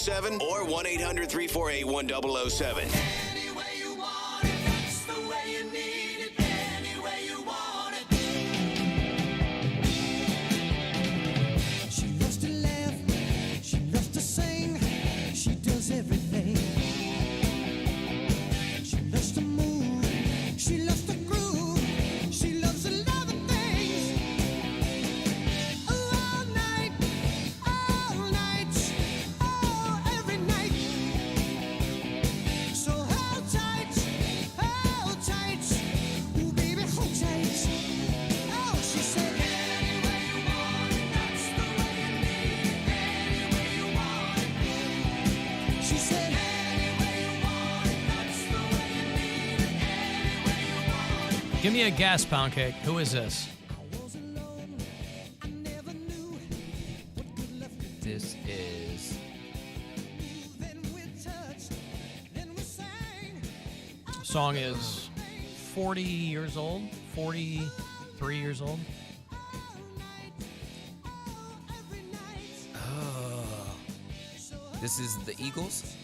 7 or 1-800-348-1007. Any way you want it, that's the way you need it. Any way you want it. She loves to laugh, she loves to sing, she does everything. She loves to move, she loves to groove, she loves a lot of things. All night, oh, every night. So hold tight, ooh baby, hold tight. Oh, she said, any way you want it, that's the way you need it. Any way you want it. She said, any way you want it, that's the way you need it. Any way you want it. Give me a guess, Poundcake. Who is this? I was alone, I never knew what good love could do. This is Then we touched, then we sang. Song is 40 years old, 43 years old. this is the Eagles.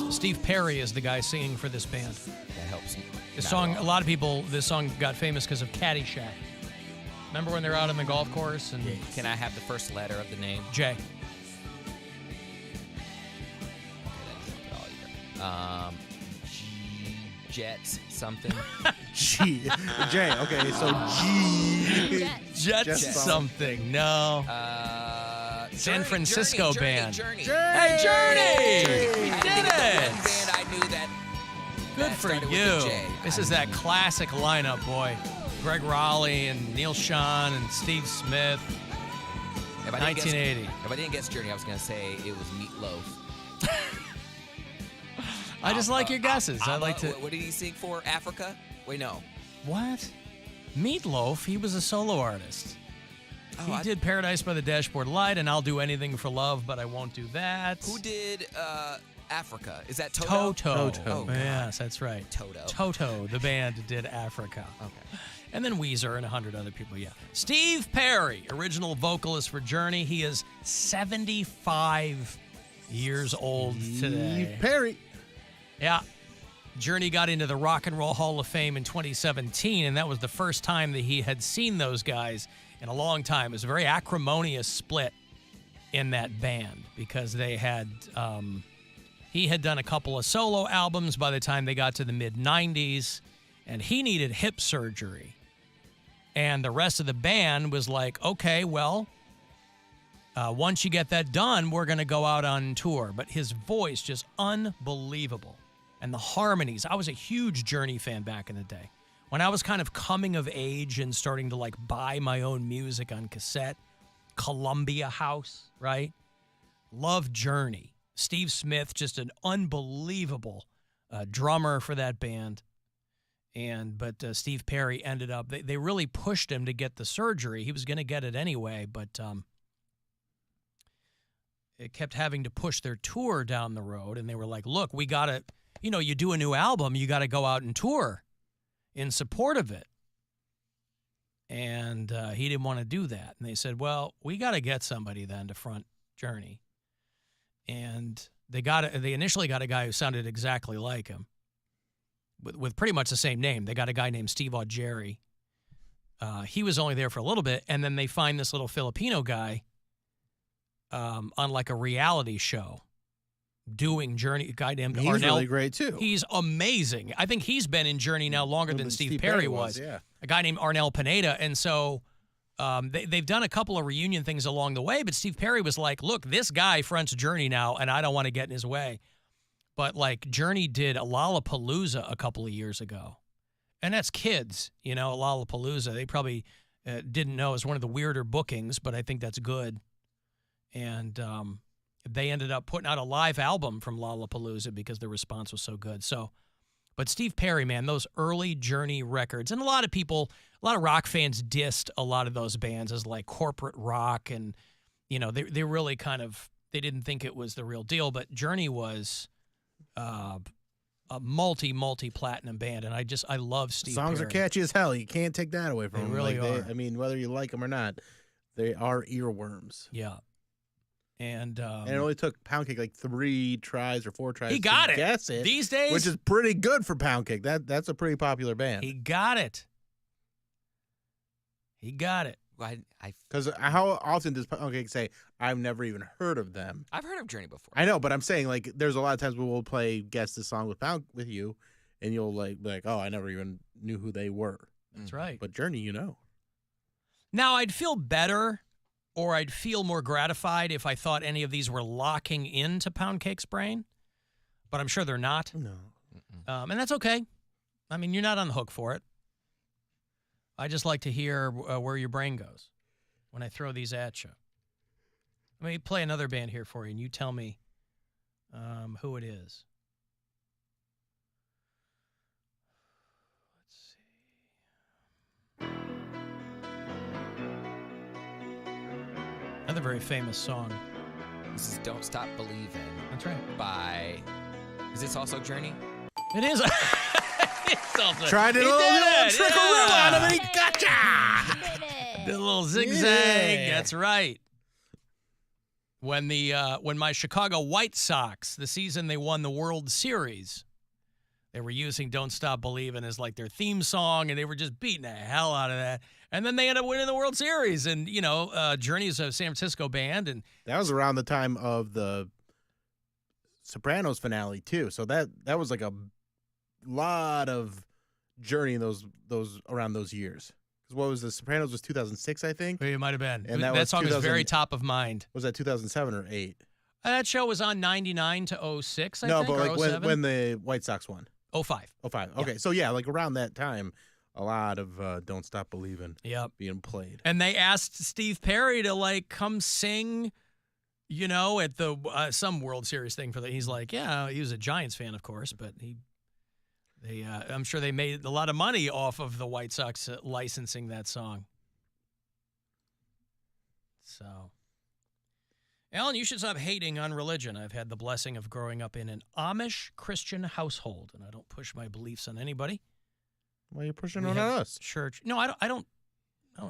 Steve Perry is the guy singing for this band. That helps. This song, a lot of people, this song got famous because of Caddyshack. Remember when they're out on the golf course and Can I have the first letter of the name? Jay? Jets something. G. J. Okay, so G. Jets Jets something. No. San Francisco band. Journey. Hey, Journey! I We had to did think of the it! one band I knew that. Good that for started with you. a J. This is that classic lineup, boy. Greg Raleigh and Neil Schon and Steve Smith. If I didn't guess- 1980. If I didn't guess Journey, I was going to say it was Meatloaf. I just like your guesses. I like to. What did he sing for? Africa? Wait, no. What? Meatloaf, he was a solo artist. He did Paradise by the Dashboard Light and I'll Do Anything for Love, but I won't do that. Who did Africa? Is that Toto? Toto. Oh, God. Yes, that's right. Toto. Toto, the band, did Africa. Okay. And then Weezer and 100 other people, yeah. Steve Perry, original vocalist for Journey. He is 75 years old today. Steve Perry. Yeah. Journey got into the Rock and Roll Hall of Fame in 2017, and that was the first time that he had seen those guys in a long time. It was a very acrimonious split in that band because they had he had done a couple of solo albums by the time they got to the mid-90s, and he needed hip surgery. And the rest of the band was like, okay, well, once you get that done, we're going to go out on tour. But his voice, just unbelievable. And the harmonies. I was a huge Journey fan back in the day. When I was kind of coming of age and starting to like buy my own music on cassette, Columbia House, right? Loved Journey. Steve Smith, just an unbelievable drummer for that band. But Steve Perry ended up, they really pushed him to get the surgery. He was going to get it anyway, but it kept having to push their tour down the road. And they were like, look, we got to, you do a new album, you got to go out and tour in support of it. And he didn't want to do that. And they said, well, we got to get somebody then to front Journey. And they initially got a guy who sounded exactly like him. With pretty much the same name. They got a guy named Steve Augeri. He was only there for a little bit, and then they find this little Filipino guy on like a reality show doing Journey. A guy named He's Arnel. really great, too. He's amazing. I think he's been in Journey now longer than Steve Perry was. Yeah. A guy named Arnel Pineda. And so they've done a couple of reunion things along the way, but Steve Perry was like, look, this guy fronts Journey now, and I don't want to get in his way. But, like, Journey did a Lollapalooza a couple of years ago. And that's kids, Lollapalooza. They probably didn't know it was one of the weirder bookings, but I think that's good. And they ended up putting out a live album from Lollapalooza because the response was so good. But Steve Perry, man, those early Journey records, and a lot of rock fans dissed a lot of those bands as, like, corporate rock. And, they really they didn't think it was the real deal. But Journey was a multi-platinum band, and I love Steve Songs Perry. are catchy as hell. You can't take that away from them. They really are. I mean, whether you like them or not, they are earworms. Yeah. And And it only took Poundcake like 3 tries or 4 tries he got to it. guess it. These days, Which is pretty good for Poundcake. That's a pretty popular band. he got it. He got it. Because how often does Poundcake say, I've never even heard of them? I've heard of Journey before. I know, but I'm saying, like, there's a lot of times where we'll play Guess This Song with you, and you'll, like, be like, oh, I never even knew who they were. That's right. But Journey, you know. Now, I'd feel better or I'd feel more gratified if I thought any of these were locking into Poundcake's brain, but I'm sure they're not. No. And that's okay. I mean, you're not on the hook for it. I just like to hear where your brain goes when I throw these at you. Let me play another band here for you, and you tell me who it is. Let's see. Another very famous song. This is Don't Stop Believing That's right. by... Is this also Journey? It is. It's also, Tried it he a little, did little it, trick-a-roo yeah. out of it. Gotcha! Did a little zigzag. Yeah. That's right. When my Chicago White Sox, the season they won the World Series, they were using "Don't Stop Believin'" as like their theme song, and they were just beating the hell out of that. And then they ended up winning the World Series. And Journey is a San Francisco band, and That was around the time of the Sopranos finale, too. So that was like a lot of Journey in those around those years. Because what was the Sopranos was 2006, I think. it might have been. And that was song is 2000 very top of mind. Was that 2007 or 8? That show was on 99 to 06, I No, think, but or like 07. when the White Sox won. 05. 05. Okay, so yeah, like around that time, a lot of Don't Stop Believin' Yep. being played. And they asked Steve Perry to like come sing, at the some World Series thing for that. He's like, yeah, he was a Giants fan, of course, but I'm sure they made a lot of money off of the White Sox licensing that song. So, Alan, you should stop hating on religion. I've had the blessing of growing up in an Amish Christian household, and I don't push my beliefs on anybody. Why are you pushing We on have us? Church. No, I don't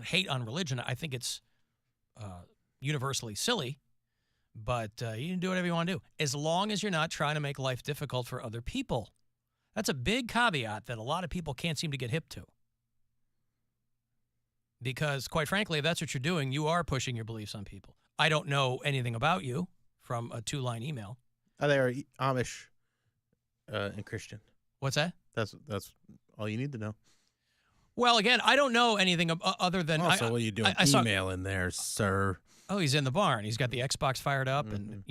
hate on religion. I think it's universally silly, but you can do whatever you want to do as long as you're not trying to make life difficult for other people. That's a big caveat that a lot of people can't seem to get hip to. Because, quite frankly, if that's what you're doing, you are pushing your beliefs on people. I don't know anything about you from a 2-line email. They are Amish and Christian. What's that? That's all you need to know. Well, again, I don't know anything other than... Also, what are you doing I saw- email in there, sir? Oh, he's in the barn. He's got the Xbox fired up, and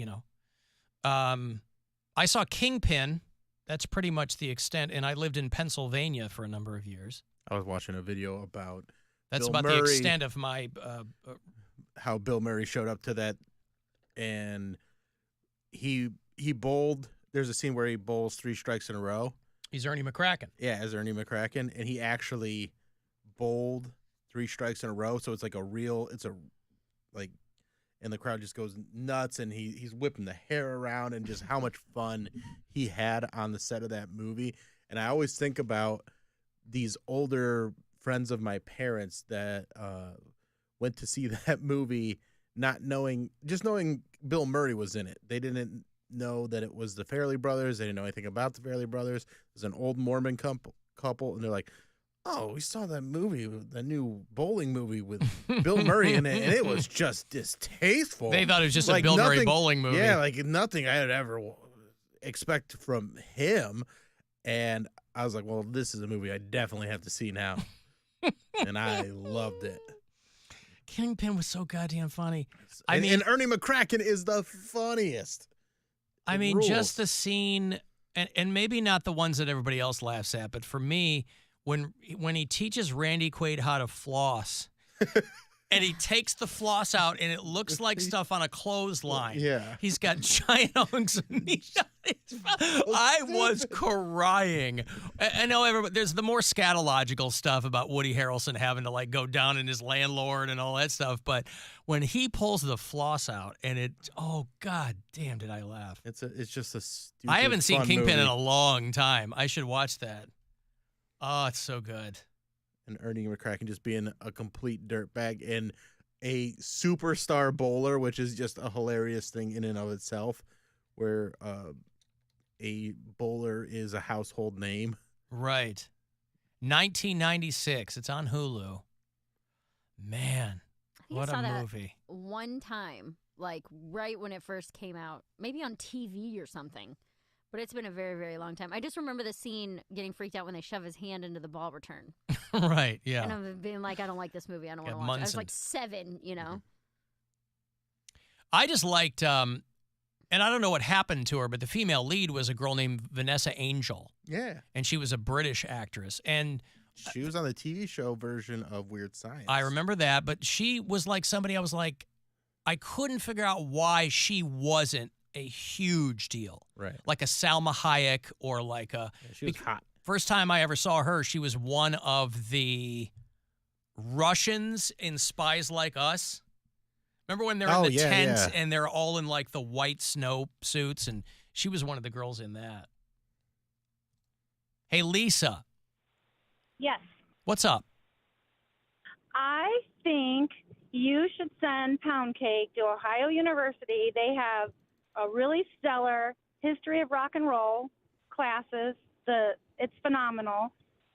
I saw Kingpin. That's pretty much the extent. And I lived in Pennsylvania for a number of years. I was watching a video about That's Bill about Murray, the extent of my. how Bill Murray showed up to that, and he bowled. There's a scene where he bowls 3 strikes in a row. He's Ernie McCracken. Yeah, as Ernie McCracken, and he actually bowled 3 strikes in a row. So it's like and the crowd just goes nuts, and he's whipping the hair around, and just how much fun he had on the set of that movie. And I always think about these older friends of my parents that went to see that movie, knowing Bill Murray was in it. They didn't know that it was the Farrelly brothers. They didn't know anything about the Farrelly brothers. It was an old Mormon couple, and they're like, oh, we saw that movie, the new bowling movie with Bill Murray in it, and it was just distasteful. They thought it was just Like a Bill Murray nothing- bowling movie. Yeah, like nothing I'd ever expect from him. And I was like, well, this is a movie I definitely have to see now. And I loved it. Kingpin was so goddamn funny. And Ernie McCracken is the funniest. I It mean, rules. just the scene, and maybe not the ones that everybody else laughs at, but for me, when he teaches Randy Quaid how to floss, and he takes the floss out, and it looks like stuff on a clothesline. Yeah. He's got giant hunks of meat on his mouth. I was crying. I know everybody. There's the more scatological stuff about Woody Harrelson having to like go down in his landlord and all that stuff, but when he pulls the floss out, and oh god damn, did I laugh? It's just a stupid, I haven't seen fun Kingpin in movie. a long time. I should watch that. Oh, it's so good. And Ernie McCracken just being a complete dirtbag. And a superstar bowler, which is just a hilarious thing in and of itself, where a bowler is a household name. Right. 1996. It's on Hulu. Man, I think what I saw a that movie. one time, like right when it first came out, maybe on TV or something. But it's been a very, very long time. I just remember the scene getting freaked out when they shove his hand into the ball return. Right, yeah. And I'm being like, I don't like this movie. I don't Yeah, want to watch it. I was Munson. like 7, you know. I just liked, and I don't know what happened to her, but the female lead was a girl named Vanessa Angel, Yeah. and she was a British actress. And She was on the TV show version of Weird Science. I remember that, but she was like somebody I was like, I couldn't figure out why she wasn't a huge deal. Right. Like a Salma Hayek or like a... Yeah, she was hot. First time I ever saw her, she was one of the Russians in Spies Like Us. Remember when they're in Oh, the yeah, tent yeah. and they're all in like the white snow suits, and she was one of the girls in that. Hey, Lisa, Yes. what's up? I think you should send Poundcake to Ohio University. They have a really stellar history of rock and roll classes. It's phenomenal.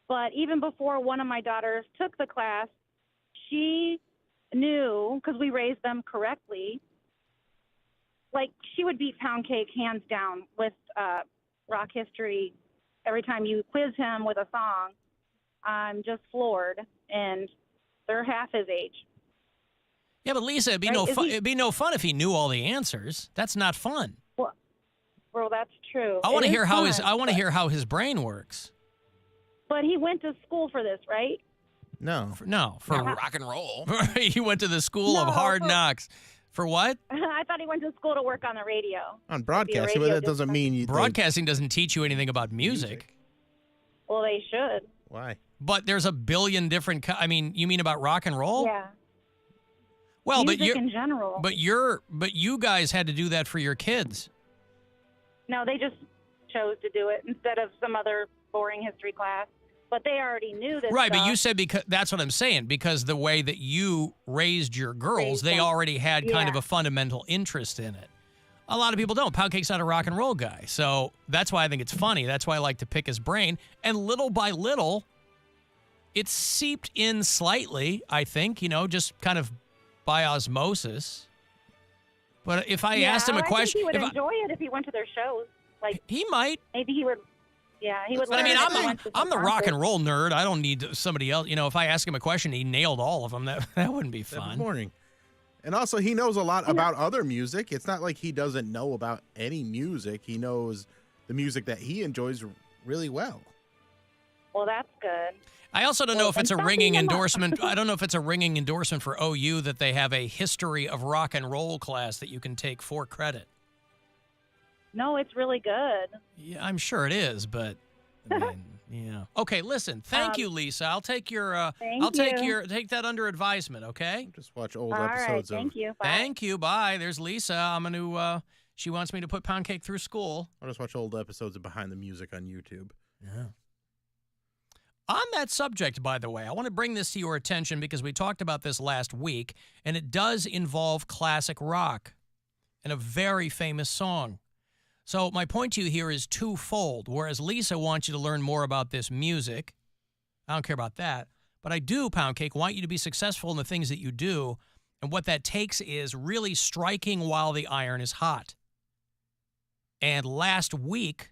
But even before one of my daughters took the class, she knew, because we raised them correctly, like she would beat Poundcake hands down with rock history. Every time you quiz him with a song, I'm just floored. And they're half his age. Yeah, but Lisa, it'd be Right, no is fun. he- It'd be no fun if he knew all the answers. That's not fun. Well, that's true. I want It to is hear how his. fun, I want to but- hear how his brain works. But he went to school for this, right? No. For Rock and roll. he went to the school of No, hard for- knocks. For what? I thought he went to school to work on the radio. On broadcasting, but radio that doesn't mean you... Broadcasting doesn't teach you anything about music. Well, they should. Why? But there's a billion different. I mean, you mean about rock and roll? Yeah. Well, Music but you in general. but you guys had to do that for your kids. No, they just chose to do it instead of some other boring history class. But they already knew this Right, but you stuff. said because that's what I'm saying, because the way that you raised your girls, Raised they them. already had kind of Yeah. a fundamental interest in it. A lot of people don't. Poundcake's not a rock and roll guy. So that's why I think it's funny. That's why I like to pick his brain. And little by little, it's seeped in slightly, I think, just kind of by osmosis. But if I asked him a I question, think he would if I- enjoy it if he went to their shows. Like, he might. maybe he would. Yeah, he would. But I learn mean, if he went to I'm some the rock and concerts. roll nerd. I don't need somebody else. If I ask him a question, he nailed all of them. That wouldn't be Every fun. morning. And also, he knows a lot about other music. It's not like he doesn't know about any music. He knows the music that he enjoys really well. Well, that's good. I also don't know Well, if it's a and ringing something about- endorsement. I don't know if it's a ringing endorsement for OU that they have a history of rock and roll class that you can take for credit. No, it's really good. Yeah, I'm sure it is, but I mean, yeah. Okay, listen. Thank you, Lisa. I'll take your. Thank I'll take you. take that under advisement. Okay. Just watch old All right, episodes thank of. you. Bye. Thank you. Bye. There's Lisa. I'm gonna. She wants me to put Poundcake through school. I'll just watch old episodes of Behind the Music on YouTube. Yeah. On that subject, by the way, I want to bring this to your attention because we talked about this last week, and it does involve classic rock and a very famous song. So my point to you here is twofold. Whereas Lisa wants you to learn more about this music, I don't care about that, but I do, Poundcake, want you to be successful in the things that you do, and what that takes is really striking while the iron is hot. And last week,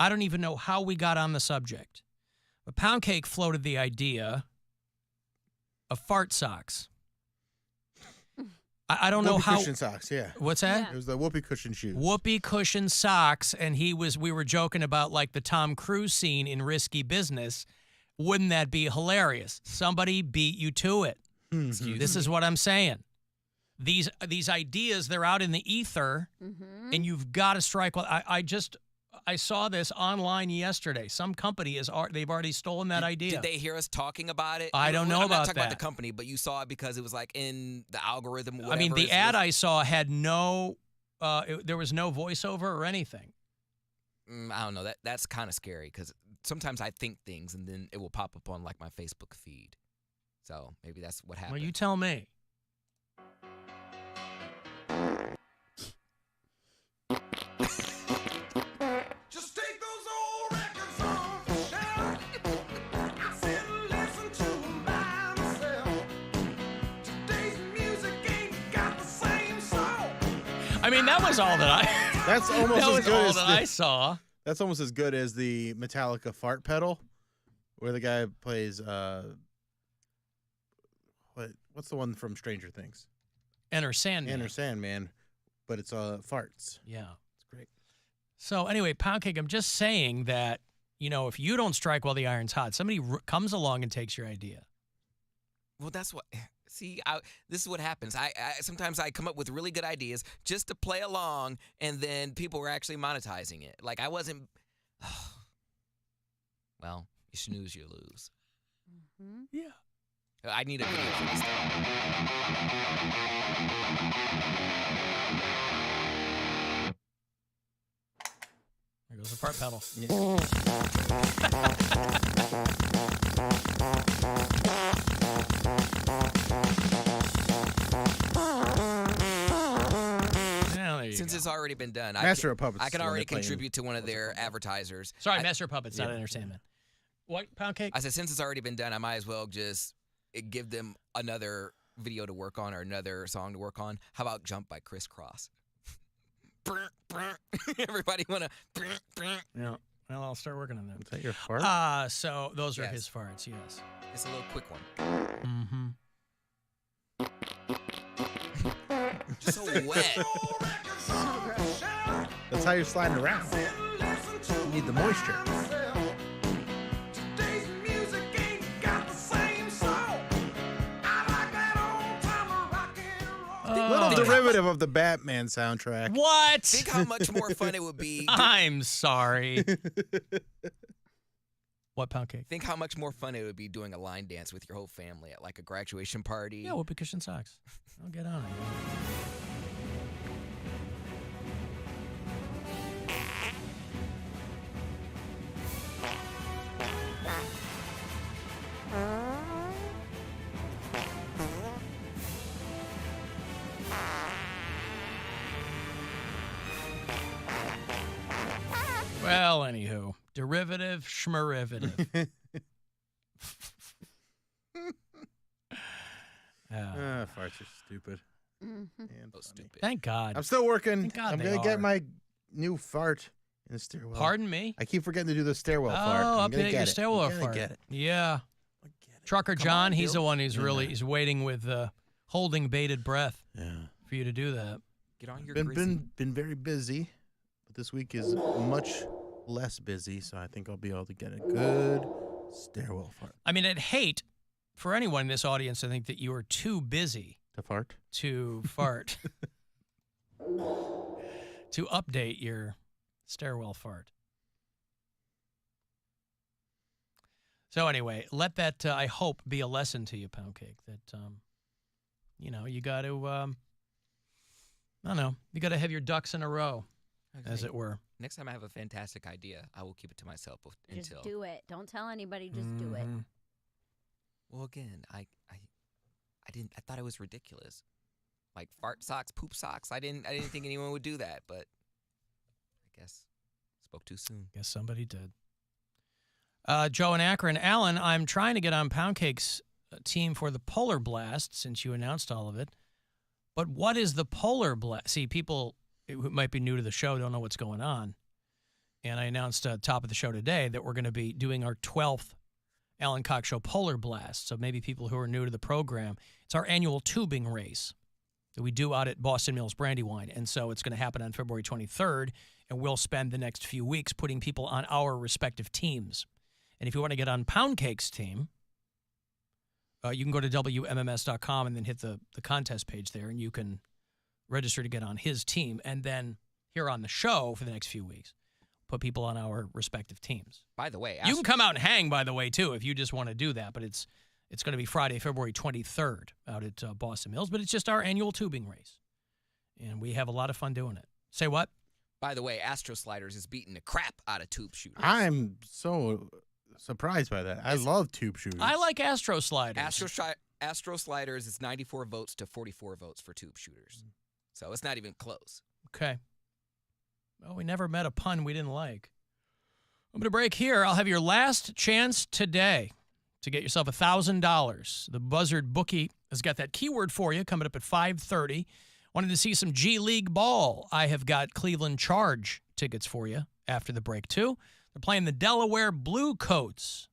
I don't even know how we got on the subject. But Poundcake floated the idea of fart socks. I don't know Whoopee how. cushion socks, yeah. What's that? Yeah. It was the whoopee cushion shoes. Whoopee cushion socks, and we were joking about like the Tom Cruise scene in Risky Business. Wouldn't that be hilarious? Somebody beat you to it. Mhm. This is what I'm saying. These ideas, they're out in the ether, Mm-hmm. and you've got to strike. Well, I saw this online yesterday. Some company they've already stolen that idea. Did they hear us talking about it? I don't know I'm about not talking about that. the company, but you saw it because it was like in the algorithm. I mean, the ad I saw had no, there was no voiceover or anything. I don't know. That's kind of scary because sometimes I think things and then it will pop up on like my Facebook feed. So maybe that's what happened. Well, you tell me. Just take those old records off the shelf. I sit and listen to 'em by myself. Today's music ain't got the same soul. I mean, that was all that I. That's almost that as was good all as that the, I saw. That's almost as good as the Metallica fart pedal, where the guy plays what's the one from Stranger Things? Enter Sandman. Enter Sandman, but it's farts. Yeah. It's great. So anyway, Poundcake, I'm just saying that, if you don't strike while the iron's hot, somebody comes along and takes your idea. Well, that's what. See, this is what happens. I sometimes I come up with really good ideas just to play along, and then people are actually monetizing it. Like I wasn't. Well, you snooze, you lose. Mm-hmm. Yeah. I need a video for this. There goes the fart pedal. Yeah, there you Since go. it's already been done, Master of Puppets I can is when already they play in- contribute to one of their advertisers. Sorry, Master of Puppets, not Yeah. Enter Sandman. What, Poundcake? I said, since it's already been done, I might as well just give them another video to work on or another song to work on. How about Jump by Criss Cross? Everybody want to... Yeah. Well, I'll start working on that. Is that your fart? So those are Yes. his farts, yes. It's a little quick one. Mm-hmm. So wet. That's how you're sliding around. You need the moisture. Today's music ain't got the same soul. I like that old time rock and roll. Little Oh. derivative of the Batman soundtrack. What? Think how much more fun it would be. I'm sorry. What, Poundcake? Think how much more fun it would be doing a line dance with your whole family at like a graduation party. Yeah, whoopee cushion socks. I'll get on it. Well, anywho, derivative, schmerivative. Farts are stupid. Mm-hmm. And So funny. stupid. Thank God. I'm still working. Thank God I'm they gonna are. get my new fart in the stairwell. Pardon me? I keep forgetting to do the stairwell Oh, fart. I'm gonna update get your it. stairwell I'm gonna fart. Get it. Yeah. I'll get it. Trucker Come John, on, he's Bill. the one who's Yeah. he's waiting with holding bated breath Yeah. for you to do that. Get on your Been grizzy. been very busy, but this week is much less busy, so I think I'll be able to get a good stairwell fart. I mean, I'd hate for anyone in this audience to think that you are too busy To fart? to fart, to update your stairwell fart. So anyway, let that, I hope, be a lesson to you, Poundcake, that, you got to, I don't know, you got to have your ducks in a row, as it were. Next time I have a fantastic idea, I will keep it to myself Just until. do it. Don't tell anybody. Just do it. Mhm. Well, again, I didn't. I thought it was ridiculous. Like fart socks, poop socks. I didn't think anyone would do that, but I guess spoke too soon. Guess somebody did. Joe and Akron. Alan, I'm trying to get on Poundcake's team for the Polar Blast since you announced all of it. But what is the Polar Blast? See, people who might be new to the show don't know what's going on. And I announced top of the show today that we're going to be doing our 12th Alan Cox Show Polar Blast. So maybe people who are new to the program, it's our annual tubing race that we do out at Boston Mills Brandywine. And so it's going to happen on February 23rd, and we'll spend the next few weeks putting people on our respective teams. And if you want to get on Poundcake's team, you can go to WMMS.com and then hit the contest page there, and you can register to get on his team. And then here on the show for the next few weeks, put people on our respective teams. By the way, You can come out and hang, by the way, too, if you just want to do that. But it's going to be Friday, February 23rd out at Boston Mills. But it's just our annual tubing race. And we have a lot of fun doing it. Say what? By the way, Astro Sliders is beating the crap out of tube shooters. I'm so surprised by that. I love tube shooters. I like Astro Sliders. Astro Sliders is 94 votes to 44 votes for tube shooters. So it's not even close. Okay. Well, we never met a pun we didn't like. I'm going to break here. I'll have your last chance today to get yourself $1,000. The Buzzard bookie has got that keyword for you coming up at 5:30. Wanted to see some G League ball. I have got Cleveland Charge tickets for you after the break, too. They're playing the Delaware Blue Coats